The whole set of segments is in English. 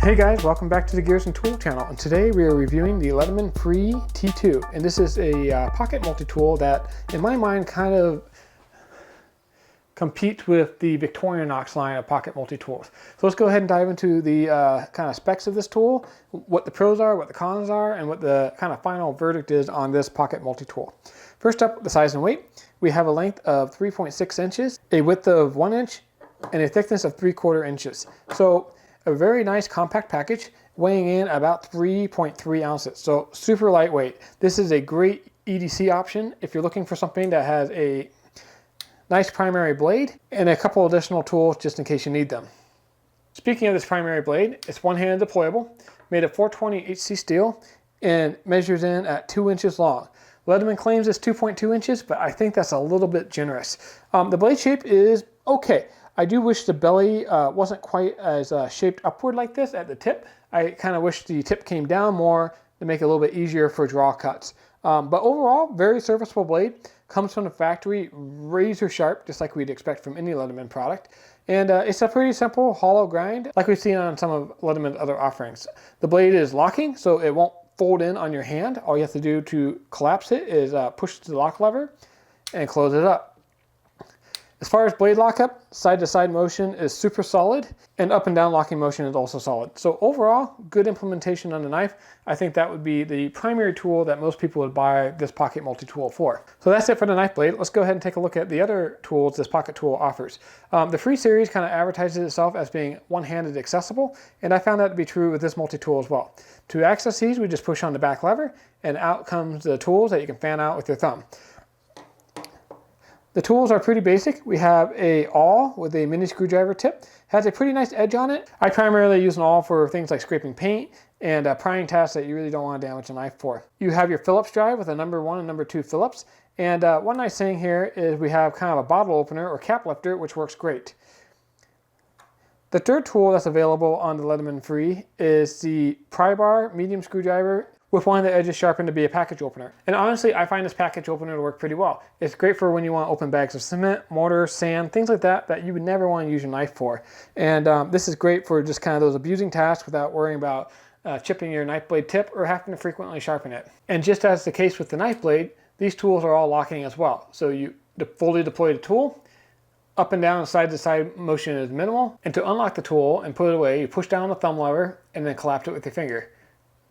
Hey guys, welcome back to the Gears and Tool channel, and today we are reviewing the Leatherman Free T2, and this is a pocket multi-tool that in my mind kind of competes with the Victorinox line of pocket multi-tools. So let's go ahead and dive into the kind of specs of this tool, what the pros are, what the cons are, and what the kind of final verdict is on this pocket multi-tool. First up, the size and weight. We have a length of 3.6 inches, a width of 1 inch, and a thickness of 3/4 inches. So a very nice compact package, weighing in about 3.3 ounces. So super lightweight. This is a great EDC option if you're looking for something that has a nice primary blade and a couple additional tools just in case you need them. Speaking of this primary blade, it's one-handed deployable, made of 420 HC steel, and measures in at 2 inches long. Leatherman claims it's 2.2 inches, but I think that's a little bit generous. The blade shape is okay. I do wish the belly wasn't quite as shaped upward like this at the tip. I kind of wish the tip came down more to make it a little bit easier for draw cuts. But overall, very serviceable blade. Comes from the factory, razor sharp, just like we'd expect from any Leatherman product. And it's a pretty simple hollow grind, like we've seen on some of Leatherman's other offerings. The blade is locking, so it won't fold in on your hand. All you have to do to collapse it is push the lock lever and close it up. As far as blade lockup, side-to-side motion is super solid, and up and down locking motion is also solid. So overall, good implementation on the knife. I think that would be the primary tool that most people would buy this pocket multi-tool for. So that's it for the knife blade. Let's go ahead and take a look at the other tools this pocket tool offers. The Free series kind of advertises itself as being one-handed accessible, and I found that to be true with this multi-tool as well. To access these, we just push on the back lever, and out comes the tools that you can fan out with your thumb. The tools are pretty basic. We have a awl with a mini screwdriver tip. Has a pretty nice edge on it. I primarily use an awl for things like scraping paint and prying tasks that you really don't want to damage a knife for. You have your Phillips drive with a number 1 and number 2 Phillips. And one nice thing here is we have kind of a bottle opener or cap lifter, which works great. The third tool that's available on the Leatherman Free is the pry bar medium screwdriver with one of the edges sharpened to be a package opener. And honestly, I find this package opener to work pretty well. It's great for when you want to open bags of cement, mortar, sand, things like that that you would never want to use your knife for. And this is great for just kind of those abusing tasks without worrying about chipping your knife blade tip or having to frequently sharpen it. And just as the case with the knife blade, these tools are all locking as well. So you fully deploy the tool, up and down and side-to-side motion is minimal. And to unlock the tool and put it away, you push down the thumb lever and then collapse it with your finger.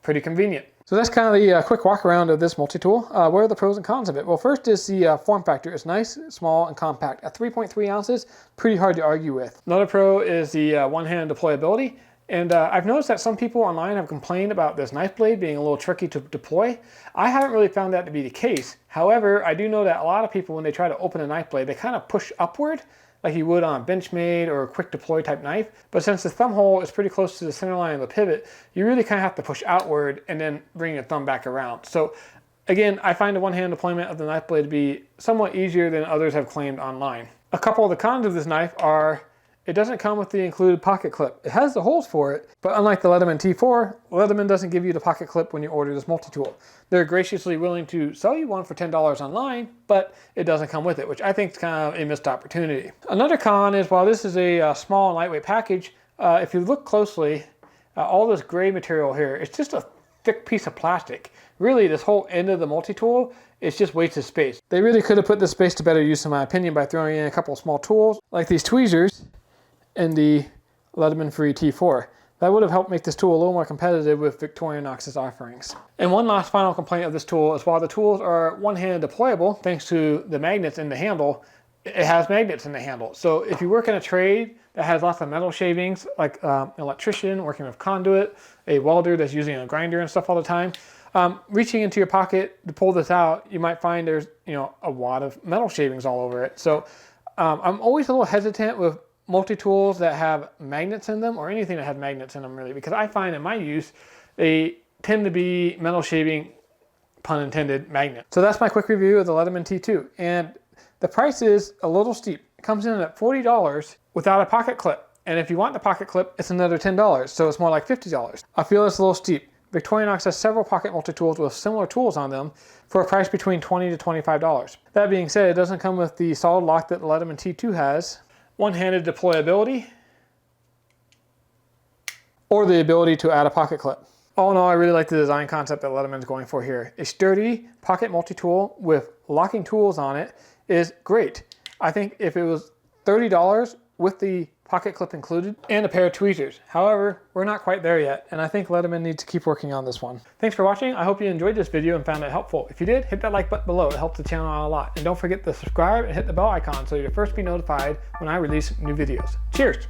Pretty convenient. So that's kind of the quick walk around of this multi-tool. What are the pros and cons of it? Well, first is the form factor. It's nice, small, and compact. At 3.3 ounces, pretty hard to argue with. Another pro is the one-hand deployability. And I've noticed that some people online have complained about this knife blade being a little tricky to deploy. I haven't really found that to be the case. However, I do know that a lot of people, when they try to open a knife blade, they kind of push upward like you would on a Benchmade or a quick deploy type knife. But since the thumb hole is pretty close to the center line of the pivot, you really kind of have to push outward and then bring your thumb back around. So again, I find the one-hand deployment of the knife blade to be somewhat easier than others have claimed online. A couple of the cons of this knife are it doesn't come with the included pocket clip. It has the holes for it, but unlike the Leatherman T4, Leatherman doesn't give you the pocket clip when you order this multi-tool. They're graciously willing to sell you one for $10 online, but it doesn't come with it, which I think is kind of a missed opportunity. Another con is while this is a small and lightweight package, if you look closely, all this gray material here, it's just a thick piece of plastic. Really, this whole end of the multi-tool is just wasted space. They really could have put this space to better use, in my opinion, by throwing in a couple of small tools, like these tweezers, and the Leatherman Free T4. That would have helped make this tool a little more competitive with Victorinox's offerings. And one last final complaint of this tool is while the tools are one-handed deployable, thanks to the magnets in the handle, it has magnets in the handle. So if you work in a trade that has lots of metal shavings, like an electrician working with conduit, a welder that's using a grinder and stuff all the time, reaching into your pocket to pull this out, you might find there's a wad of metal shavings all over it. So I'm always a little hesitant with multi-tools that have magnets in them, or anything that has magnets in them really, because I find in my use they tend to be metal shaving, pun intended, magnet. So that's my quick review of the Leatherman T2, and the price is a little steep. It comes in at $40 without a pocket clip, and if you want the pocket clip, it's another $10, so it's more like $50. I feel it's a little steep. Victorinox has several pocket multi-tools with similar tools on them for a price between $20 to $25. That being said, it doesn't come with the solid lock that the Leatherman T2 has, one-handed deployability, or the ability to add a pocket clip. All in all, I really like the design concept that Leatherman's going for here. A sturdy pocket multi-tool with locking tools on it is great. I think if it was $30 with the pocket clip included and a pair of tweezers. However, we're not quite there yet, and I think Leatherman needs to keep working on this one. Thanks for watching. I hope you enjoyed this video and found it helpful. If you did, hit that like button below. It helps the channel out a lot. And don't forget to subscribe and hit the bell icon so you'll first be notified when I release new videos. Cheers!